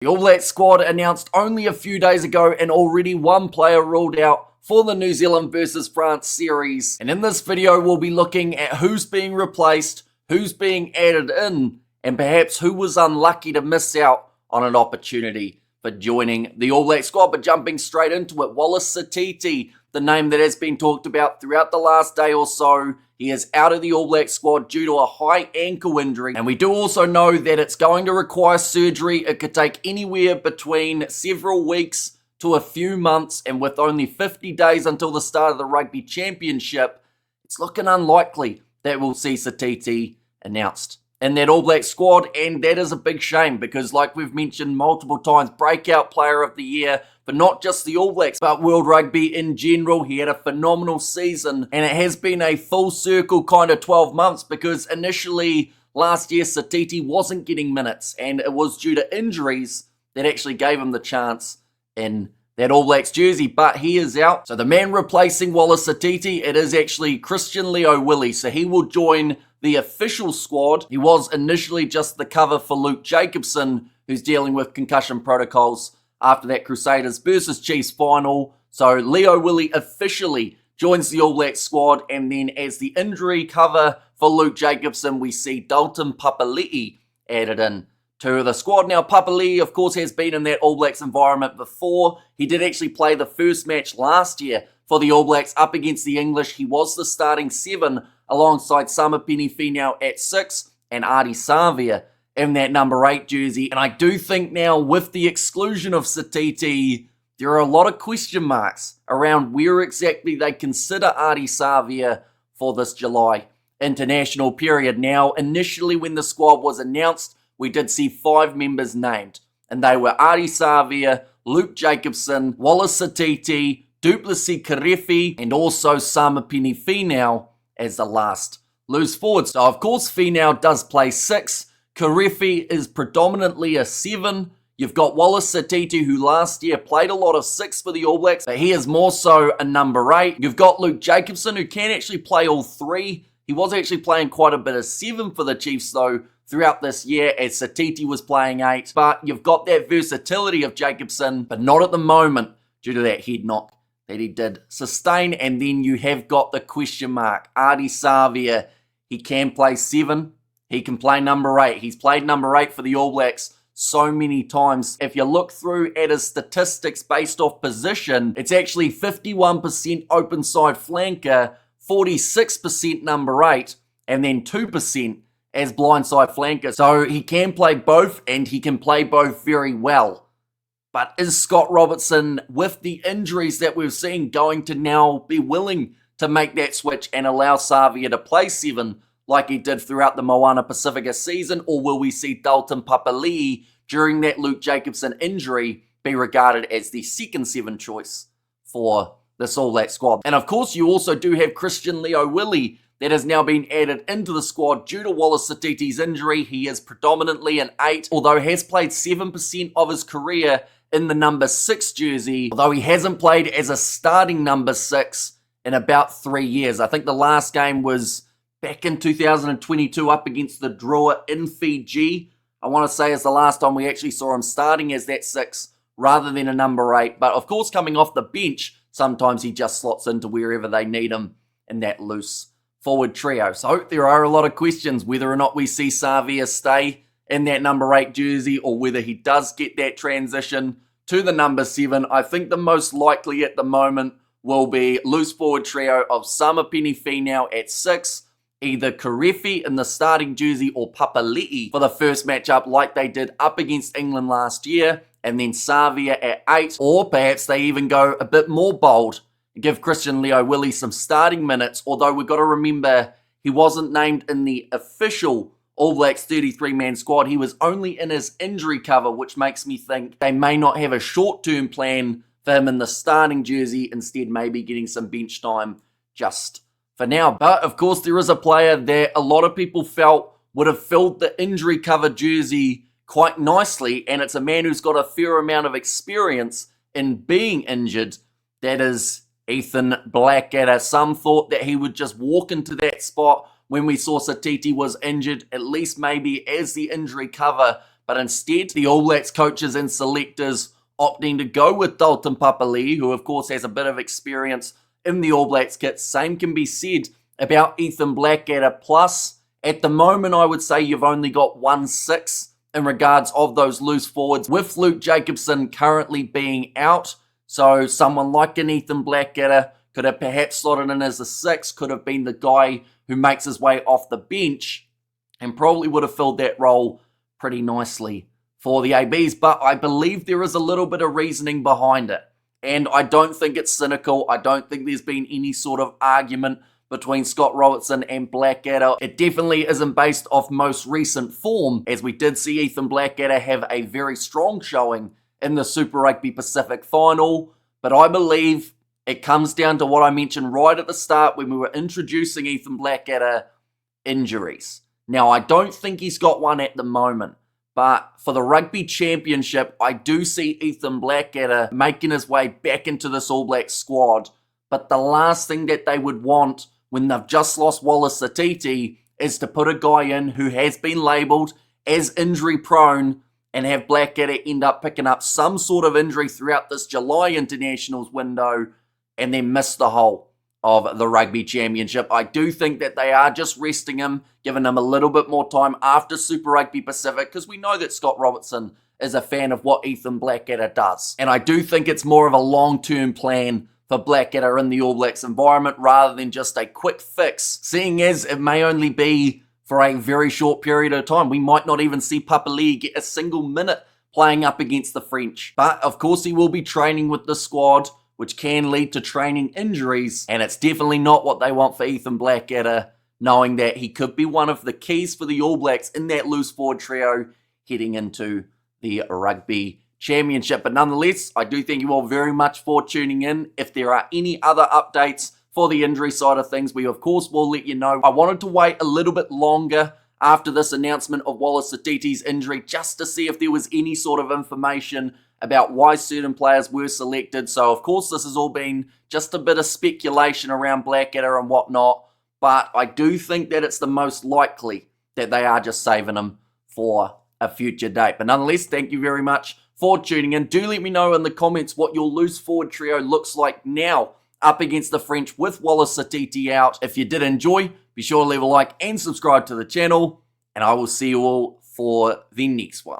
The All Blacks squad announced only a few days ago, and already one player ruled out for the New Zealand versus France series. And in this video, we'll be looking at who's being replaced, who's being added in, and perhaps who was unlucky to miss out on an opportunity for joining the All Blacks squad. But jumping straight into it, Wallace Sititi, the name that has been talked about throughout the last day or so. He is out of the All Blacks squad due to a high ankle injury. And we do also know that it's going to require surgery. It could take anywhere between several weeks to a few months. And with only 50 days until the start of the Rugby Championship, it's looking unlikely that we'll see Sititi announced in that All Blacks squad. And that is a big shame because, like we've mentioned multiple times, breakout player of the year, but not just the All Blacks, but World Rugby in general. He had a phenomenal season, and it has been a full circle kind of 12 months because initially last year Sititi wasn't getting minutes, and it was due to injuries that actually gave him the chance in that All Blacks jersey, but he is out. So the man replacing Wallace Sititi, it is actually Christian Leo Willie, so he will join the official squad. He was initially just the cover for Luke Jacobson, who's dealing with concussion protocols after that Crusaders versus Chiefs final. So Leo Willie officially joins the All Blacks squad, and then as the injury cover for Luke Jacobson, we see Dalton Papali'i added in to the squad. Now, Papali'i, of course, has been in that All Blacks environment before. He did actually play the first match last year for the All Blacks up against the English. He was the starting 7 alongside Samapeni Finau at 6 and Ardie Savea in that number 8 jersey. And I do think now with the exclusion of Sititi, there are a lot of question marks around where exactly they consider Ardie Savea for this July international period. Now, initially when the squad was announced, we did see 5 members named, and they were Ardie Savea, Luke Jacobson, Wallace Sititi, Duplessis Karefi, and also Samapeni Finau as the last loose forward. So, of course, Finau does play 6. Karefi is predominantly a 7. You've got Wallace Sititi, who last year played a lot of 6 for the All Blacks, but he is more so a number 8. You've got Luke Jacobson, who can actually play all 3. He was actually playing quite a bit of 7 for the Chiefs, though, throughout this year, as Sititi was playing 8. But you've got that versatility of Jacobson, but not at the moment due to that head knock that he did sustain. And then you have got the question mark. Ardie Savea, he can play 7. He can play number 8. He's played number 8 for the All Blacks so many times. If you look through at his statistics based off position, it's actually 51% open side flanker, 46% number 8, and then 2% as blindside flanker. So he can play both, and he can play both very well. But is Scott Robertson, with the injuries that we've seen, going to now be willing to make that switch and allow Savea to play 7 like he did throughout the Moana Pacifica season? Or will we see Dalton Papali'i, during that Luke Jacobson injury, be regarded as the second 7 choice for this All Blacks squad? And of course, you also do have Christian Leo Willie that has now been added into the squad due to Wallace Sititi's injury. He is predominantly an 8, although has played 7% of his career in the number 6 jersey, although he hasn't played as a starting number 6 in about 3 years. I think the last game was back in 2022 up against the Drua in Fiji. I want to say is the last time we actually saw him starting as that 6 rather than a number 8. But of course, coming off the bench, sometimes he just slots into wherever they need him in that loose forward trio. So there are a lot of questions whether or not we see Savea stay in that number 8 jersey or whether he does get that transition to the number 7. I think the most likely at the moment will be loose forward trio of Samapeni Finau at 6, either Karefi in the starting jersey or Papali'i for the first matchup like they did up against England last year, and then Savea at 8, or perhaps they even go a bit more bold and give Christian Leo Willie some starting minutes, although we've got to remember he wasn't named in the official All Blacks 33-man squad. He was only in his injury cover, which makes me think they may not have a short-term plan for him in the starting jersey, instead maybe getting some bench time just for now. But of course, there is a player that a lot of people felt would have filled the injury cover jersey quite nicely, and it's a man who's got a fair amount of experience in being injured. That is Ethan Blackadder. Some thought that he would just walk into that spot when we saw Sititi was injured, at least maybe as the injury cover, but instead the All Blacks coaches and selectors opting to go with Dalton Papali'i, who of course has a bit of experience in the All Blacks kit. Same can be said about Ethan Blackadder. Plus, at the moment, I would say you've only got 1-6 in regards of those loose forwards, with Luke Jacobson currently being out. So someone like an Ethan Blackadder could have perhaps slotted in as a 6, could have been the guy who makes his way off the bench, and probably would have filled that role pretty nicely for the ABs. But I believe there is a little bit of reasoning behind it. And I don't think it's cynical. I don't think there's been any sort of argument between Scott Robertson and Blackadder. It definitely isn't based off most recent form, as we did see Ethan Blackadder have a very strong showing in the Super Rugby Pacific final. But I believe it comes down to what I mentioned right at the start when we were introducing Ethan Blackadder: injuries. Now, I don't think he's got one at the moment, but for the Rugby Championship, I do see Ethan Blackadder making his way back into this All Black squad. But the last thing that they would want when they've just lost Wallace Sititi is to put a guy in who has been labelled as injury prone and have Blackadder end up picking up some sort of injury throughout this July internationals window and then miss the whole of the Rugby Championship. I do think that they are just resting him, giving him a little bit more time after Super Rugby Pacific, because we know that Scott Robertson is a fan of what Ethan Blackadder does. And I do think it's more of a long-term plan for Blackadder in the All Blacks environment rather than just a quick fix, seeing as it may only be for a very short period of time. We might not even see Papali'i get a single minute playing up against the French. But of course he will be training with the squad, which can lead to training injuries, and it's definitely not what they want for Ethan Blackadder, knowing that he could be one of the keys for the All Blacks in that loose forward trio heading into the Rugby Championship. But nonetheless, I do thank you all very much for tuning in. If there are any other updates for the injury side of things, we of course will let you know. I wanted to wait a little bit longer after this announcement of Wallace Sititi's injury just to see if there was any sort of information about why certain players were selected. So of course this has all been just a bit of speculation around Blackadder and whatnot, but I do think that it's the most likely that they are just saving him for a future date. But nonetheless, thank you very much for tuning in. Do let me know in the comments what your loose forward trio looks like now up against the French with Wallace Sititi out. If you did enjoy, be sure to leave a like and subscribe to the channel, and I will see you all for the next one.